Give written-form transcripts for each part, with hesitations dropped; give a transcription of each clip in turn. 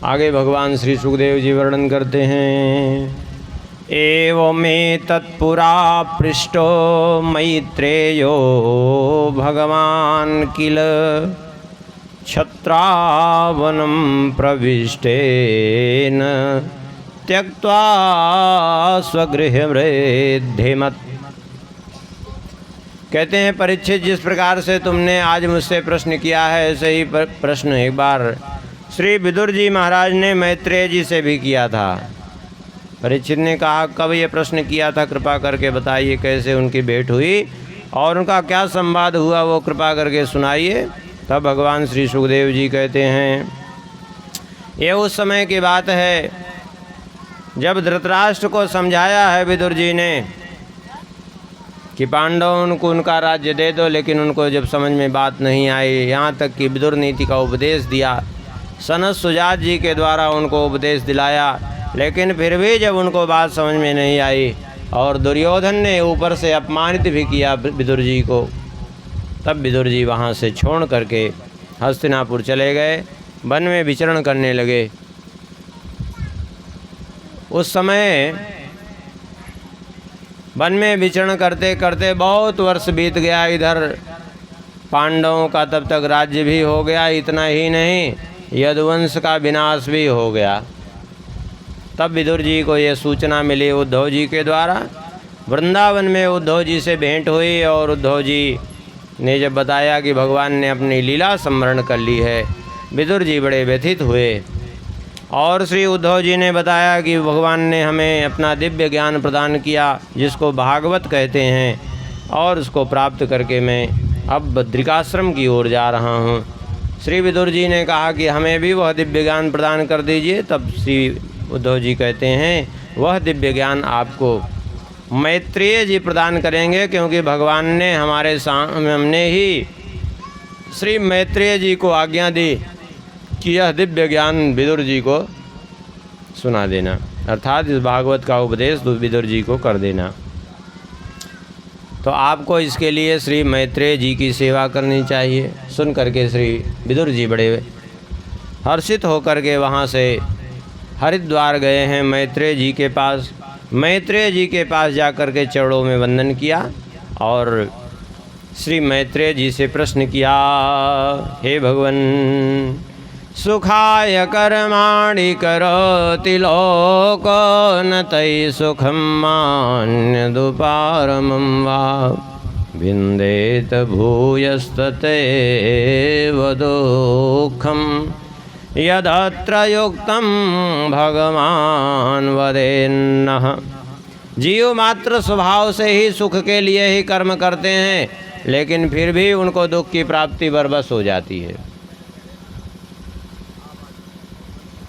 आगे भगवान श्री सुखदेव जी वर्णन करते हैं। एवमे तत्पुरा पृष्टो मैत्रेयो भगवान किल क्षत्रावनं प्रविष्टेन त्यक्त्वा स्वगृहमृद्धिमत्। कहते हैं परीक्षित, जिस प्रकार से तुमने आज मुझसे प्रश्न किया है ऐसे ही प्रश्न एक बार श्री विदुर जी महाराज ने मैत्रेय जी से भी किया था। परीक्षित ने कहा, कब ये प्रश्न किया था, कृपा करके बताइए, कैसे उनकी भेंट हुई और उनका क्या संवाद हुआ, वो कृपा करके सुनाइए। तब भगवान श्री सुखदेव जी कहते हैं, ये उस समय की बात है जब धृतराष्ट्र को समझाया है विदुर जी ने कि पांडव उनको उनका राज्य दे दो, लेकिन उनको जब समझ में बात नहीं आई, यहाँ तक कि विदुर नीति का उपदेश दिया, सनत सुजात जी के द्वारा उनको उपदेश दिलाया, लेकिन फिर भी जब उनको बात समझ में नहीं आई और दुर्योधन ने ऊपर से अपमानित भी किया विदुर जी को, तब विदुर जी वहाँ से छोड़ करके हस्तिनापुर चले गए, वन में विचरण करने लगे। उस समय वन में विचरण करते करते बहुत वर्ष बीत गया। इधर पांडवों का तब तक राज्य भी हो गया, इतना ही नहीं यदुवंश का विनाश भी हो गया। तब विदुर जी को ये सूचना मिली उद्धव जी के द्वारा। वृंदावन में उद्धव जी से भेंट हुई और उद्धव जी ने जब बताया कि भगवान ने अपनी लीला स्मरण कर ली है, विदुर जी बड़े व्यथित हुए और श्री उद्धव जी ने बताया कि भगवान ने हमें अपना दिव्य ज्ञान प्रदान किया, जिसको भागवत कहते हैं, और उसको प्राप्त करके मैं अब बद्रिकाश्रम की ओर जा रहा हूँ। श्री विदुर जी ने कहा कि हमें भी वह दिव्य ज्ञान प्रदान कर दीजिए। तब श्री उद्धव जी कहते हैं, वह दिव्य ज्ञान आपको मैत्रेय जी प्रदान करेंगे, क्योंकि भगवान ने हमने ही श्री मैत्रेय जी को आज्ञा दी कि यह दिव्य ज्ञान विदुर जी को सुना देना, अर्थात इस भागवत का उपदेश विदुर जी को कर देना। तो आपको इसके लिए श्री मैत्रेय जी की सेवा करनी चाहिए। सुन करके श्री विदुर जी बड़े हर्षित होकर के वहाँ से हरिद्वार गए हैं मैत्रेय जी के पास। मैत्रेय जी के पास जाकर के चरणों में वंदन किया और श्री मैत्रेय जी से प्रश्न किया, हे भगवन, सुखाय कर्माणि करोति लोको न तै सुखम मान्यदुपारमं वा विन्देत भूयस्ततेव दुःखं यदत्र युक्तं भगवान वदेन्नः। जीव मात्र स्वभाव से ही सुख के लिए ही कर्म करते हैं, लेकिन फिर भी उनको दुख की प्राप्ति बरबस हो जाती है।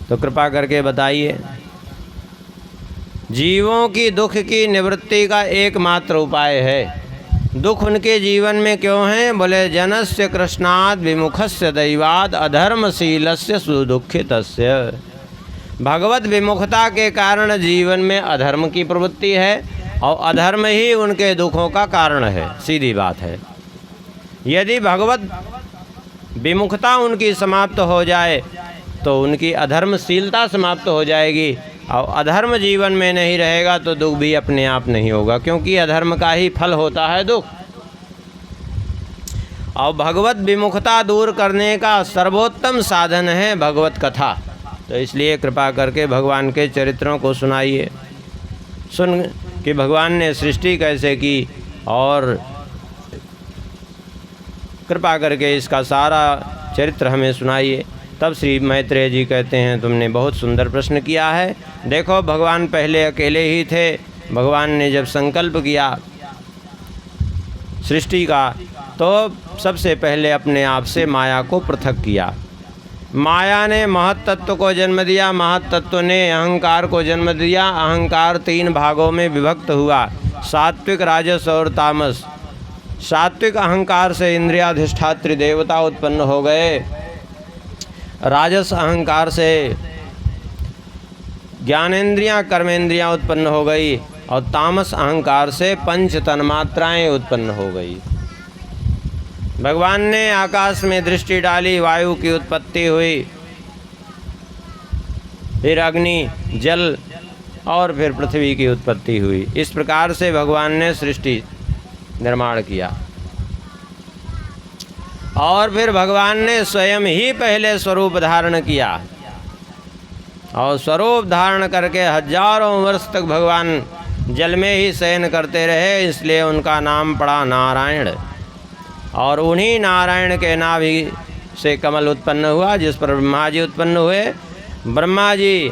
तो कृपा करके बताइए, जीवों की दुख की निवृत्ति का एकमात्र उपाय है। दुख उनके जीवन में क्यों है? बोले, जनस्य कृष्णाद विमुखस्य दैवाद अधर्मशीलस्य सुदुखितस्य। भगवत विमुखता के कारण जीवन में अधर्म की प्रवृत्ति है और अधर्म ही उनके दुखों का कारण है। सीधी बात है। यदि भगवत विमुखता उनकी समाप्त हो जाए तो उनकी अधर्मशीलता समाप्त हो जाएगी, और अधर्म जीवन में नहीं रहेगा तो दुख भी अपने आप नहीं होगा, क्योंकि अधर्म का ही फल होता है दुख। और भगवत विमुखता दूर करने का सर्वोत्तम साधन है भगवत कथा। तो इसलिए कृपा करके भगवान के चरित्रों को सुनाइए। सुन कि भगवान ने सृष्टि कैसे की, और कृपा करके इसका सारा चरित्र हमें सुनाइए। तब श्री मैत्रेय जी कहते हैं, तुमने बहुत सुंदर प्रश्न किया है। देखो, भगवान पहले अकेले ही थे। भगवान ने जब संकल्प किया सृष्टि का, तो सबसे पहले अपने आप से माया को पृथक किया। माया ने महत्तत्व को जन्म दिया, महत्तत्व ने अहंकार को जन्म दिया। अहंकार 3 भागों में विभक्त हुआ, सात्विक, राजस और तामस। सात्विक अहंकार से इंद्रियाधिष्ठात्री देवता उत्पन्न हो गए। राजस अहंकार से ज्ञानेंद्रियां, कर्मेंद्रियां उत्पन्न हो गई, और तामस अहंकार से 5 तन्मात्राएं उत्पन्न हो गई। भगवान ने आकाश में दृष्टि डाली, वायु की उत्पत्ति हुई। फिर अग्नि, जल और फिर पृथ्वी की उत्पत्ति हुई। इस प्रकार से भगवान ने सृष्टि निर्माण किया। और फिर भगवान ने स्वयं ही पहले स्वरूप धारण किया और स्वरूप धारण करके हजारों वर्ष तक भगवान जल में ही शयन करते रहे, इसलिए उनका नाम पड़ा नारायण। और उन्हीं नारायण के नाभि से कमल उत्पन्न हुआ, जिस पर ब्रह्मा जी उत्पन्न हुए। ब्रह्मा जी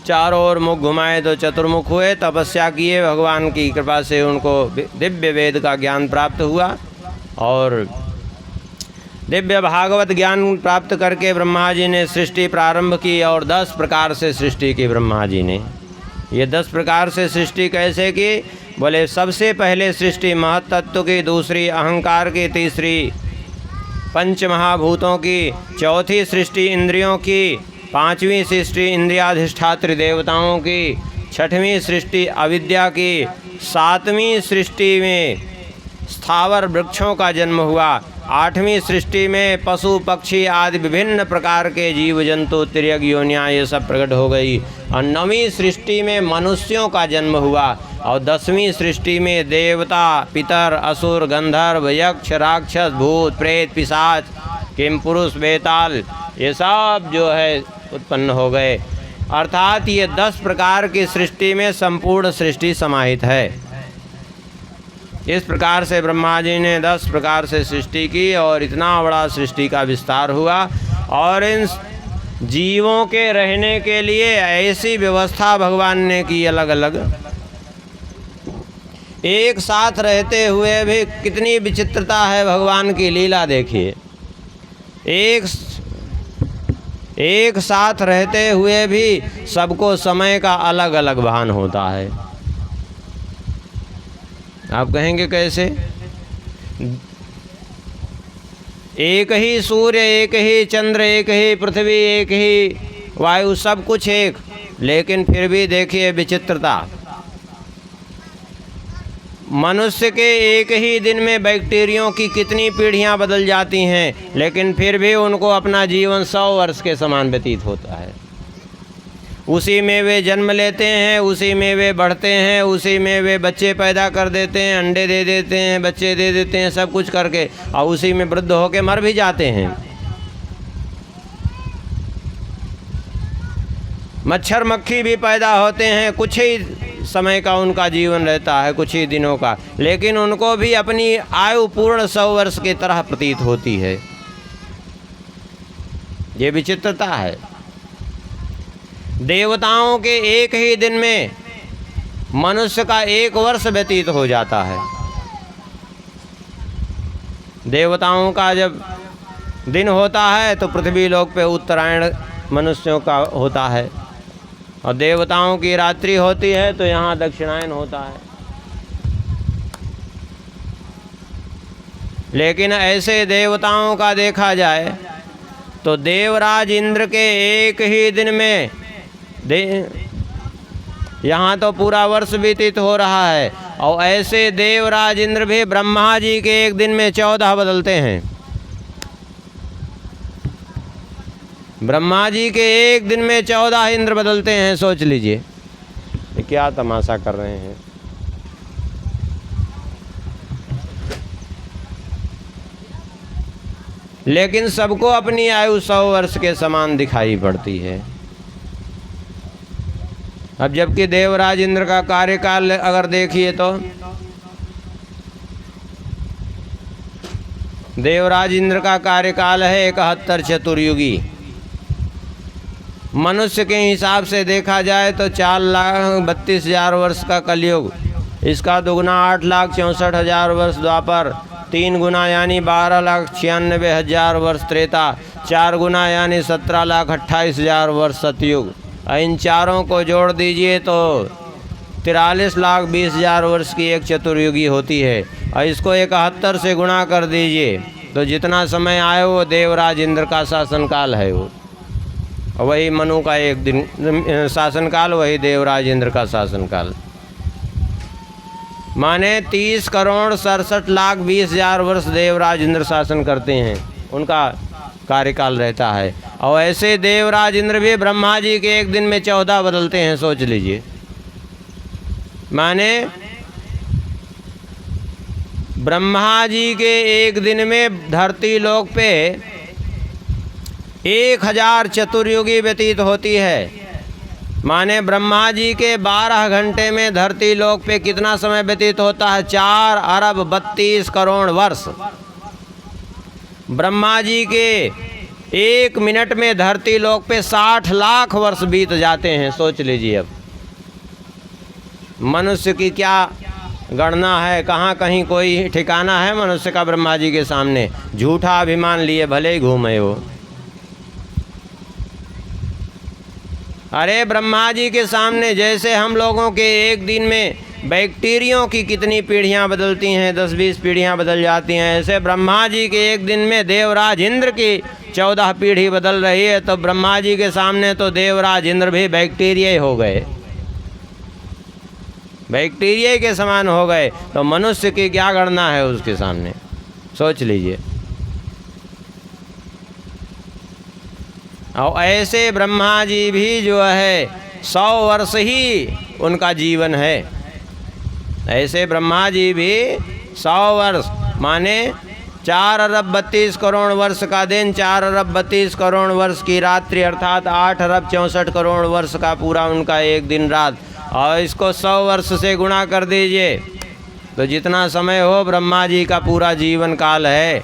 चारों ओर मुख घुमाए तो चतुर्मुख हुए, तपस्या किए, भगवान की कृपा से उनको दिव्य वेद का ज्ञान प्राप्त हुआ और दिव्य भागवत ज्ञान प्राप्त करके ब्रह्मा जी ने सृष्टि प्रारंभ की। और 10 प्रकार से सृष्टि की ब्रह्मा जी ने। ये 10 प्रकार से सृष्टि कैसे की? बोले सबसे पहले सृष्टि महत्तत्व की, दूसरी अहंकार की, तीसरी पंच महाभूतों की, चौथी सृष्टि इंद्रियों की, पांचवी सृष्टि इंद्रियाधिष्ठात्री देवताओं की, छठवीं सृष्टि अविद्या की, सातवीं सृष्टि में स्थावर वृक्षों का जन्म हुआ, आठवीं सृष्टि में पशु पक्षी आदि विभिन्न प्रकार के जीव जंतु तिर्यक योनियाँ ये सब प्रकट हो गई, और 9वीं सृष्टि में मनुष्यों का जन्म हुआ, और 10वीं सृष्टि में देवता, पितर, असुर, गंधर्व, यक्ष, राक्षस, भूत, प्रेत, पिशाच, किमपुरुष, बेताल ये सब जो है उत्पन्न हो गए। अर्थात ये 10 प्रकार की सृष्टि में संपूर्ण सृष्टि समाहित है। इस प्रकार से ब्रह्मा जी ने 10 प्रकार से सृष्टि की और इतना बड़ा सृष्टि का विस्तार हुआ। और इन जीवों के रहने के लिए ऐसी व्यवस्था भगवान ने की अलग अलग, एक साथ रहते हुए भी कितनी विचित्रता है भगवान की लीला। देखिए, एक साथ रहते हुए भी सबको समय का अलग अलग भान होता है। आप कहेंगे कैसे? एक ही सूर्य, एक ही चंद्र, एक ही पृथ्वी, एक ही वायु, सब कुछ एक, लेकिन फिर भी देखिए विचित्रता। मनुष्य के एक ही दिन में बैक्टीरियों की कितनी पीढ़ियां बदल जाती हैं, लेकिन फिर भी उनको अपना जीवन 100 वर्ष के समान व्यतीत होता है। उसी में वे जन्म लेते हैं, उसी में वे बढ़ते हैं, उसी में वे बच्चे पैदा कर देते हैं, अंडे दे देते हैं, बच्चे दे देते हैं, सब कुछ करके, और उसी में वृद्ध होकर मर भी जाते हैं। मच्छर मक्खी भी पैदा होते हैं, कुछ ही समय का उनका जीवन रहता है, कुछ ही दिनों का, लेकिन उनको भी अपनी आयु पूर्ण 100 वर्ष की तरह प्रतीत होती है। ये विचित्रता है। देवताओं के एक ही दिन में मनुष्य का 1 वर्ष व्यतीत हो जाता है। देवताओं का जब दिन होता है तो पृथ्वी लोक पे उत्तरायण मनुष्यों का होता है, और देवताओं की रात्रि होती है तो यहाँ दक्षिणायन होता है। लेकिन ऐसे देवताओं का देखा जाए तो देवराज इंद्र के एक ही दिन में यहाँ तो पूरा वर्ष व्यतीत हो रहा है, और ऐसे देवराज इंद्र भी ब्रह्मा जी के एक दिन में 14 बदलते हैं। ब्रह्मा जी के एक दिन में 14 इंद्र बदलते हैं। सोच लीजिए ये क्या तमाशा कर रहे हैं। लेकिन सबको अपनी आयु 100 वर्ष के समान दिखाई पड़ती है। अब जबकि देवराज इंद्र का कार्यकाल अगर देखिए तो देवराज इंद्र का कार्यकाल है 71 चतुर्युगी। मनुष्य के हिसाब से देखा जाए तो 4,32,000 वर्ष का कलयुग, इसका दुगुना 8,64,000 वर्ष द्वापर, 3 गुना यानी 12,96,000 वर्ष त्रेता, 4 गुना यानी 17,28,000 वर्ष सतयुग। इन चारों को जोड़ दीजिए तो 43,20,000 वर्ष की एक चतुर्युगी होती है, और इसको 71 से गुणा कर दीजिए तो जितना समय आए वो देवराज इंद्र का शासनकाल है। वो वही मनु का एक दिन शासनकाल, वही देवराज इंद्र का शासनकाल, माने 30,67,20,000 वर्ष देवराज इंद्र शासन करते हैं। उनका कार्यकाल रहता है। और ऐसे देवराज इंद्र भी ब्रह्मा जी के एक दिन में 14 बदलते हैं, सोच लीजिए। माने ब्रह्मा जी के एक दिन में धरती लोक पे 1000 चतुर्युगी व्यतीत होती है। माने ब्रह्मा जी के 12 घंटे में धरती लोक पे कितना समय व्यतीत होता है? 4 अरब 32 करोड़ वर्ष। ब्रह्मा जी के 1 मिनट में धरती लोक पे 60 लाख वर्ष बीत जाते हैं, सोच लीजिए। अब मनुष्य की क्या गणना है, कहाँ कहीं कोई ठिकाना है मनुष्य का ब्रह्मा जी के सामने? झूठा अभिमान लिए भले ही घूमे वो। अरे ब्रह्मा जी के सामने जैसे हम लोगों के एक दिन में बैक्टीरियों की कितनी पीढ़ियां बदलती हैं, 10-20 पीढ़ियां बदल जाती हैं, ऐसे ब्रह्मा जी के एक दिन में देवराज इंद्र की 14 पीढ़ी बदल रही है। तो ब्रह्मा जी के सामने तो देवराज इंद्र भी बैक्टीरिया ही हो गए, बैक्टीरिया के समान हो गए। तो मनुष्य की क्या गणना है उसके सामने, सोच लीजिए। और ऐसे ब्रह्मा जी भी जो है 100 वर्ष ही उनका जीवन है। ऐसे ब्रह्मा जी भी 100 वर्ष माने 4 अरब 32 करोड़ वर्ष का दिन, 4 अरब 32 करोड़ वर्ष की रात्रि, अर्थात 8 अरब 64 करोड़ वर्ष का पूरा उनका एक दिन रात। और इसको 100 वर्ष से गुणा कर दीजिए तो जितना समय हो ब्रह्मा जी का पूरा जीवन काल है।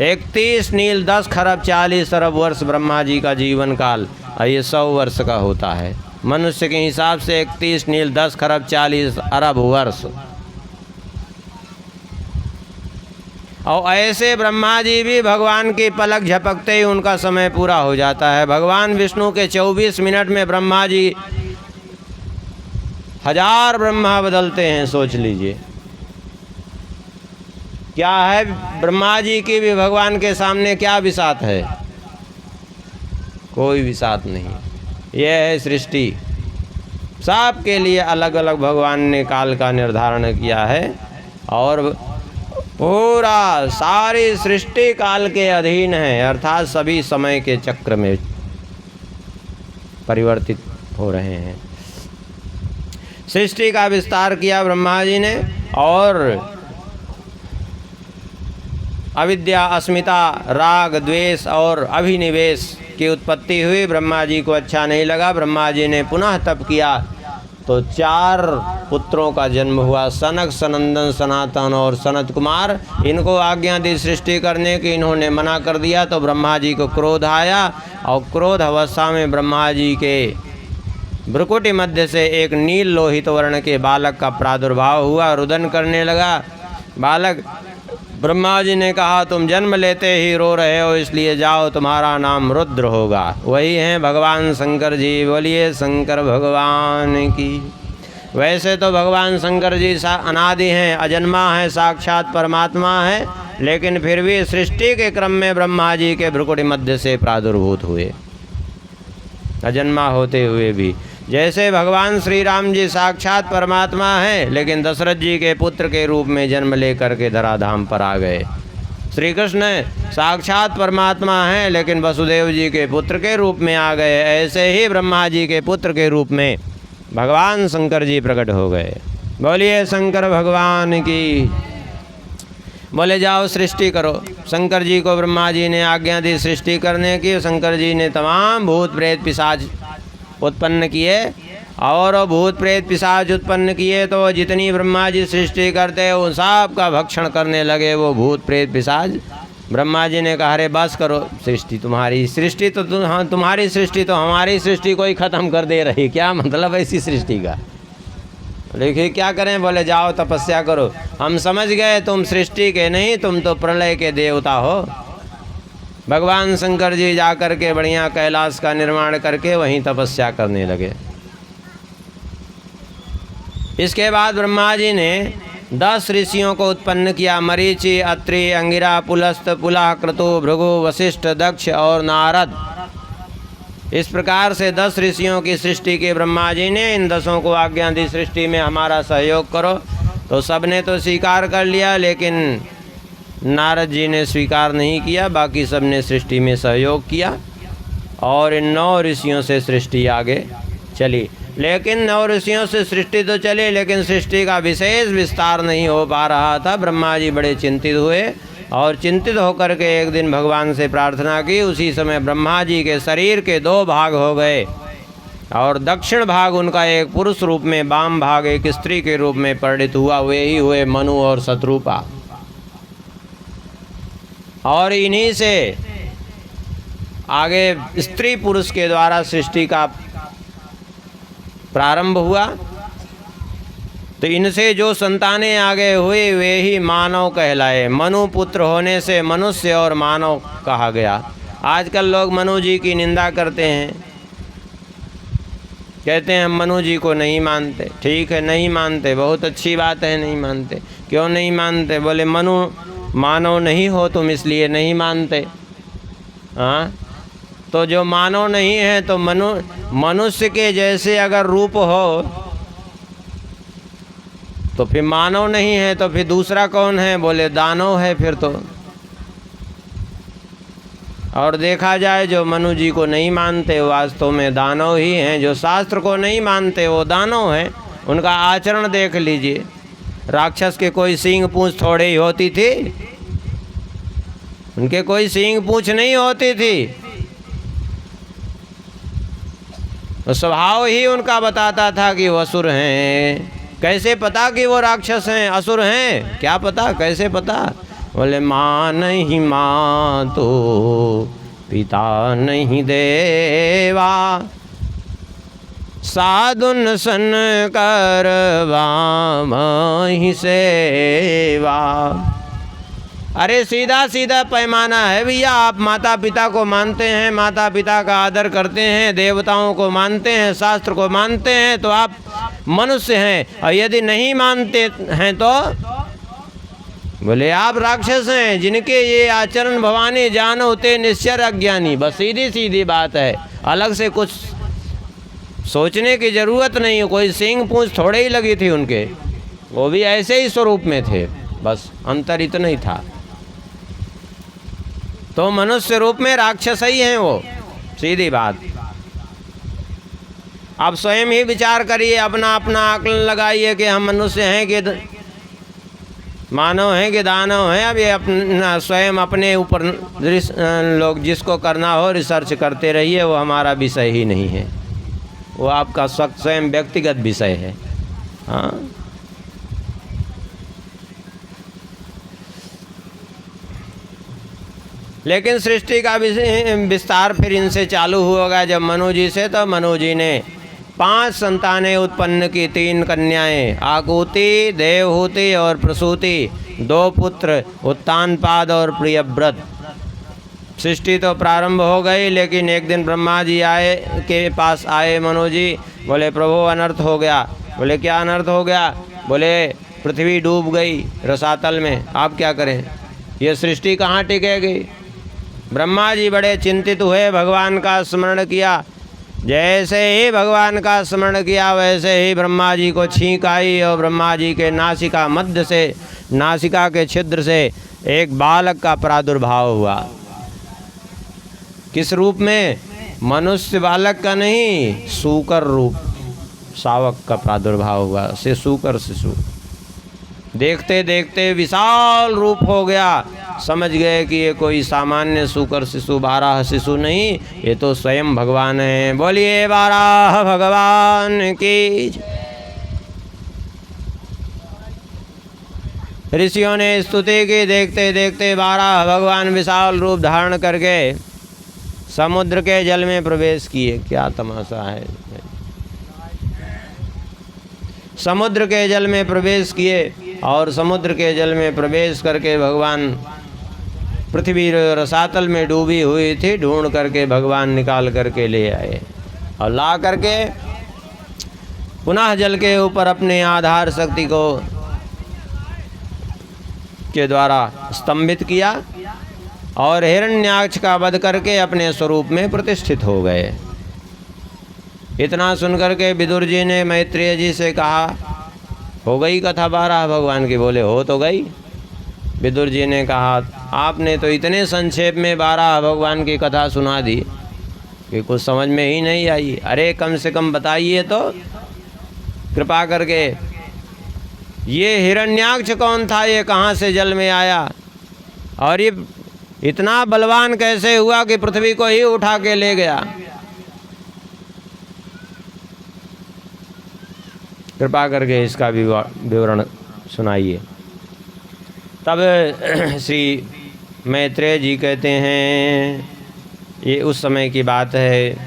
31 नील 10 खरब 40 अरब वर्ष ब्रह्मा जी का जीवन काल, और ये 100 वर्ष का होता है। मनुष्य के हिसाब से 31 नील 10 खरब 40 अरब वर्ष। और ऐसे ब्रह्मा जी भी भगवान की पलक झपकते ही उनका समय पूरा हो जाता है। भगवान विष्णु के 24 मिनट में ब्रह्मा जी 1000 ब्रह्मा बदलते हैं, सोच लीजिए। क्या है ब्रह्मा जी की भी भगवान के सामने क्या विसात है? कोई विसात नहीं। यह है सृष्टि, सबके लिए अलग अलग भगवान ने काल का निर्धारण किया है। और पूरा सारी सृष्टि काल के अधीन है, अर्थात सभी समय के चक्र में परिवर्तित हो रहे हैं। सृष्टि का विस्तार किया ब्रह्मा जी ने, और अविद्या, अस्मिता, राग, द्वेष और अभिनिवेश की उत्पत्ति हुई। ब्रह्मा जी को अच्छा नहीं लगा, ब्रह्मा जी ने पुनः तप किया तो 4 पुत्रों का जन्म हुआ, सनक, सनंदन, सनातन और सनत कुमार। इनको आज्ञा दी सृष्टि करने की, इन्होंने मना कर दिया तो ब्रह्मा जी को क्रोध आया, और क्रोध अवस्था में ब्रह्मा जी के भ्रुकुटी मध्य से एक नील लोहित वर्ण के बालक का प्रादुर्भाव हुआ, रुदन करने लगा। बालक ब्रह्मा जी ने कहा तुम जन्म लेते ही रो रहे हो, इसलिए जाओ तुम्हारा नाम रुद्र होगा। वही हैं भगवान शंकर जी, बोलिए शंकर भगवान की। वैसे तो भगवान शंकर जी अनादि हैं, अजन्मा है, साक्षात परमात्मा है, लेकिन फिर भी सृष्टि के क्रम में ब्रह्मा जी के भ्रुकुटी मध्य से प्रादुर्भूत हुए, अजन्मा होते हुए भी। जैसे भगवान श्री राम जी साक्षात परमात्मा हैं, लेकिन दशरथ जी के पुत्र के रूप में जन्म लेकर के धराधाम पर आ गए। श्री कृष्ण साक्षात परमात्मा हैं, लेकिन वसुदेव जी के पुत्र के रूप में आ गए। ऐसे ही ब्रह्मा जी के पुत्र के रूप में भगवान शंकर जी प्रकट हो गए। बोलिए शंकर भगवान की। बोले जाओ सृष्टि करो। शंकर जी को ब्रह्मा जी ने आज्ञा दी सृष्टि करने की। शंकर जी ने तमाम भूत प्रेत पिशाच उत्पन्न किए, और भूत प्रेत पिशाच उत्पन्न किए तो जितनी ब्रह्मा जी सृष्टि करते उन सब का भक्षण करने लगे वो भूत प्रेत पिशाच। ब्रह्मा जी ने कहा अरे बस करो, सृष्टि तुम्हारी सृष्टि तो तुम्हारी सृष्टि तो हमारी सृष्टि को ही ख़त्म कर दे रही, क्या मतलब ऐसी सृष्टि का। देखिए क्या करें, बोले जाओ तपस्या करो। हम समझ गए तुम सृष्टि के नहीं, तुम तो प्रलय के देवता हो। भगवान शंकर जी जाकर के बढ़िया कैलाश का निर्माण करके वहीं तपस्या करने लगे। इसके बाद ब्रह्मा जी ने 10 ऋषियों को उत्पन्न किया, मरीचि, अत्रि, अंगिरा, पुलस्त, पुलह, क्रतु, भृगु, वशिष्ठ, दक्ष और नारद। इस प्रकार से 10 ऋषियों की सृष्टि की ब्रह्मा जी ने। इन 10 को आज्ञा दी सृष्टि में हमारा सहयोग करो, तो सबने तो स्वीकार कर लिया, लेकिन नारद जी ने स्वीकार नहीं किया, बाकी सब ने सृष्टि में सहयोग किया और इन 9 ऋषियों से सृष्टि आगे चली। लेकिन 9 ऋषियों से सृष्टि तो चली, लेकिन सृष्टि का विशेष विस्तार नहीं हो पा रहा था। ब्रह्मा जी बड़े चिंतित हुए और चिंतित होकर के एक दिन भगवान से प्रार्थना की। उसी समय ब्रह्मा जी के शरीर के 2 भाग हो गए और दक्षिण भाग उनका एक पुरुष रूप में, वाम भाग एक स्त्री के रूप में परिणित हुआ। वे ही हुए मनु और शत्रुपा। और इन्हीं से आगे स्त्री पुरुष के द्वारा सृष्टि का प्रारंभ हुआ। तो इनसे जो संतानें आगे हुई वे ही मानव कहलाए। मनु पुत्र होने से मनुष्य और मानव कहा गया। आजकल लोग मनु जी की निंदा करते हैं, कहते हैं हम मनु जी को नहीं मानते। ठीक है, नहीं मानते, बहुत अच्छी बात है, नहीं मानते। क्यों नहीं मानते? बोले मनु मानव नहीं हो तुम, इसलिए नहीं मानते। हाँ, तो जो मानव नहीं है तो मनुष्य के जैसे अगर रूप हो तो फिर मानव नहीं है, तो फिर दूसरा कौन है? बोले दानव है फिर तो। और देखा जाए जो मनु जी को नहीं मानते वास्तव में दानव ही हैं। जो शास्त्र को नहीं मानते वो दानव हैं। उनका आचरण देख लीजिए। राक्षस के कोई सींग पूंछ थोड़े ही होती थी, उनके कोई सींग पूंछ नहीं होती थी। तो स्वभाव ही उनका बताता था कि वो असुर हैं। कैसे पता कि वो राक्षस हैं, असुर हैं? क्या पता, कैसे पता? बोले माँ नहीं माँ तो पिता नहीं देवा, साधुन सन करवा महि सेवा। अरे सीधा सीधा पैमाना है भैया। आप माता पिता को मानते हैं, माता पिता का आदर करते हैं, देवताओं को मानते हैं, शास्त्र को मानते हैं, तो आप मनुष्य हैं। और यदि नहीं मानते हैं तो बोले आप राक्षस हैं। जिनके ये आचरण भवानी जान होते निश्चर अज्ञानी। बस सीधी सीधी बात है, अलग से कुछ सोचने की जरूरत नहीं है। कोई सींग पूंछ थोड़े ही लगी थी उनके, वो भी ऐसे ही स्वरूप में थे, बस अंतर इतना ही था। तो मनुष्य रूप में राक्षस ही हैं वो, सीधी बात। आप स्वयं ही विचार करिए, अपना अपना आकलन लगाइए कि हम मनुष्य हैं कि मानव हैं कि दानव हैं। अब ये अपना स्वयं अपने ऊपर लोग जिसको करना हो रिसर्च करते रहिए, वो हमारा विषय ही नहीं है, वो आपका स्वयं व्यक्तिगत विषय है। हाँ, लेकिन सृष्टि का विस्तार फिर इनसे चालू होगा जब मनु जी से। तो मनु जी ने 5 संतानें उत्पन्न की, 3 कन्याएं, आकुति, देवहूति और प्रसूति, 2 पुत्र उत्तानपाद और प्रियव्रत। सृष्टि तो प्रारंभ हो गई, लेकिन एक दिन ब्रह्मा जी के पास आए मनु जी। बोले प्रभु अनर्थ हो गया। बोले क्या अनर्थ हो गया? बोले पृथ्वी डूब गई रसातल में, आप क्या करें? ये सृष्टि कहाँ टिकेगी? ब्रह्मा जी बड़े चिंतित हुए, भगवान का स्मरण किया। जैसे ही भगवान का स्मरण किया वैसे ही ब्रह्मा जी को छींक आई और ब्रह्मा जी के नासिका मध्य से, नासिका के छिद्र से एक बालक का प्रादुर्भाव हुआ। किस रूप में? मनुष्य बालक का नहीं, सूकर रूप शावक का प्रादुर्भाव हुआ। से सूकर शिशु देखते देखते विशाल रूप हो गया। समझ गए कि ये कोई सामान्य सूकर शिशु, बाराह शिशु नहीं, ये तो स्वयं भगवान है। बोलिए बाराह भगवान की। ऋषियों ने स्तुति की। देखते देखते बाराह भगवान विशाल रूप धारण करके समुद्र के जल में प्रवेश किए। क्या तमाशा है! समुद्र के जल में प्रवेश किए और समुद्र के जल में प्रवेश करके भगवान, पृथ्वी रसातल में डूबी हुई थी, ढूंढ करके भगवान निकाल करके ले आए और ला करके पुनः जल के ऊपर अपने आधार शक्ति को के द्वारा स्तंभित किया और हिरण्याक्ष का वध करके अपने स्वरूप में प्रतिष्ठित हो गए। इतना सुनकर के विदुर जी ने मैत्रेय जी से कहा, हो गई कथा बाराह भगवान की? बोले हो तो गई। विदुर जी ने कहा, आपने तो इतने संक्षेप में 12 भगवान की कथा सुना दी कि कुछ समझ में ही नहीं आई। अरे कम से कम बताइए तो कृपा करके, ये हिरण्याक्ष कौन था, ये कहाँ से जल में आया, और ये इतना बलवान कैसे हुआ कि पृथ्वी को ही उठा के ले गया। कृपा करके इसका विवरण सुनाइए। तब श्री मैत्रेय जी कहते हैं, ये उस समय की बात है,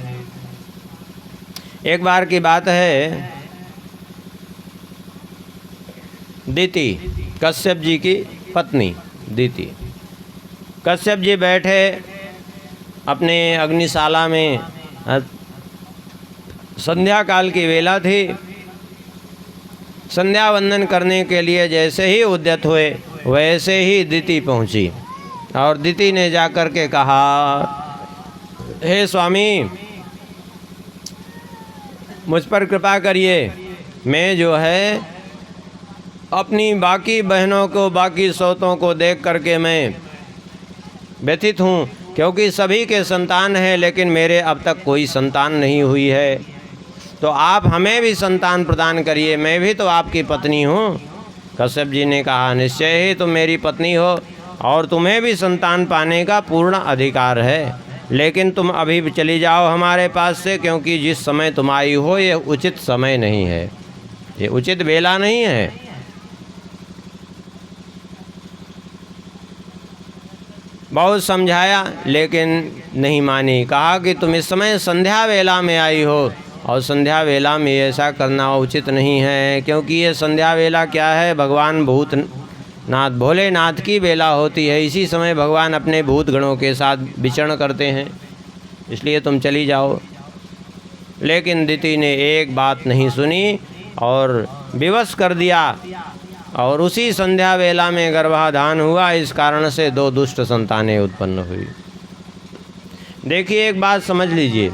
एक बार की बात है, दिति कश्यप जी की पत्नी दिति, कश्यप जी बैठे अपने अग्निशाला में, संध्या काल की वेला थी। संध्या वंदन करने के लिए जैसे ही उद्यत हुए वैसे ही दिति पहुंची, और दिति ने जाकर के कहा, हे स्वामी मुझ पर कृपा करिए, मैं जो है अपनी बाकी बहनों को, बाकी सौतों को देख करके मैं व्यथित हूँ, क्योंकि सभी के संतान हैं लेकिन मेरे अब तक कोई संतान नहीं हुई है, तो आप हमें भी संतान प्रदान करिए, मैं भी तो आपकी पत्नी हूँ। कश्यप जी ने कहा, निश्चय ही तुम मेरी पत्नी हो और तुम्हें भी संतान पाने का पूर्ण अधिकार है, लेकिन तुम अभी भी चली जाओ हमारे पास से, क्योंकि जिस समय तुम आई हो ये उचित समय नहीं है, ये उचित वेला नहीं है। बहुत समझाया लेकिन नहीं मानी। कहा कि तुम इस समय संध्या वेला में आई हो, और संध्या वेला में ऐसा करना उचित नहीं है, क्योंकि ये संध्या वेला क्या है, भगवान भूतनाथ भोलेनाथ की वेला होती है। इसी समय भगवान अपने भूत गणों के साथ विचरण करते हैं, इसलिए तुम चली जाओ। लेकिन दिति ने एक बात नहीं सुनी और विवश कर दिया, और उसी संध्या वेला में गर्भाधान हुआ। इस कारण से 2 दुष्ट संतानें उत्पन्न हुई। देखिए एक बात समझ लीजिए,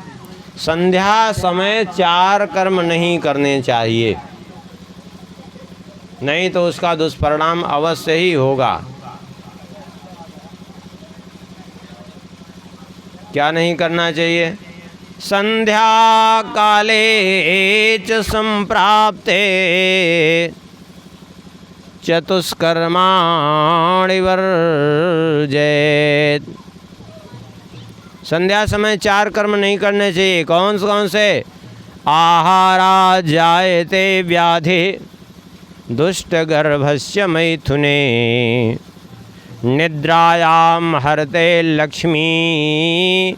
संध्या समय 4 कर्म नहीं करने चाहिए, नहीं तो उसका दुष्परिणाम अवश्य ही होगा। क्या नहीं करना चाहिए? संध्या काले च संप्राप्ते चतुष्कर्माणि वर्जेत। संध्या समय 4 कर्म नहीं करने चाहिए। कौन कौन से? आहारा जायते व्याधि दुष्टगर्भस्य मैथुने, निद्रायाम हरते लक्ष्मी,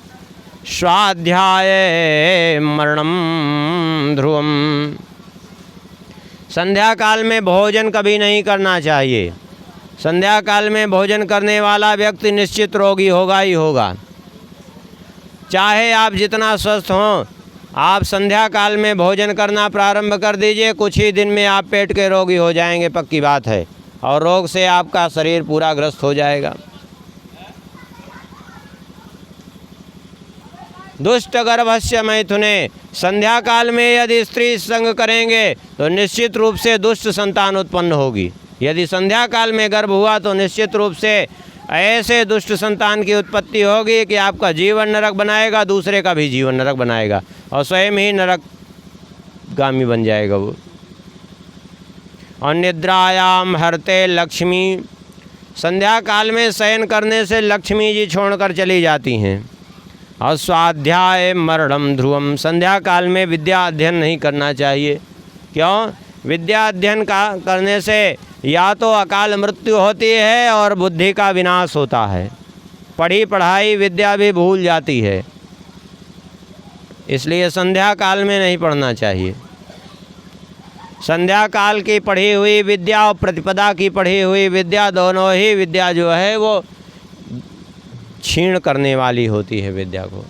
स्वाध्याय मरणम ध्रुवम। संध्या काल में भोजन कभी नहीं करना चाहिए। संध्या काल में भोजन करने वाला व्यक्ति निश्चित रोगी होगा ही होगा। चाहे आप जितना स्वस्थ हों, आप संध्या काल में भोजन करना प्रारंभ कर दीजिए, कुछ ही दिन में आप पेट के रोगी हो जाएंगे, पक्की बात है, और रोग से आपका शरीर पूरा ग्रस्त हो जाएगा। दुष्ट गर्भस्य मैथुने, संध्या काल में यदि स्त्री संग करेंगे तो निश्चित रूप से दुष्ट संतान उत्पन्न होगी। यदि संध्या काल में गर्भ हुआ तो निश्चित रूप से ऐसे दुष्ट संतान की उत्पत्ति होगी कि आपका जीवन नरक बनाएगा, दूसरे का भी जीवन नरक बनाएगा, और स्वयं ही नरक गामी बन जाएगा वो। और निद्रायाम हरते लक्ष्मी, संध्या काल में शयन करने से लक्ष्मी जी छोड़कर चली जाती हैं। और स्वाध्याय मरणम ध्रुवम, संध्या काल में विद्या अध्ययन नहीं करना चाहिए। क्यों? विद्या अध्ययन करने से या तो अकाल मृत्यु होती है और बुद्धि का विनाश होता है, पढ़ी पढ़ाई विद्या भी भूल जाती है, इसलिए संध्या काल में नहीं पढ़ना चाहिए। संध्या काल की पढ़ी हुई विद्या और प्रतिपदा की पढ़ी हुई विद्या, दोनों ही विद्या जो है वो क्षीण करने वाली होती है विद्या को।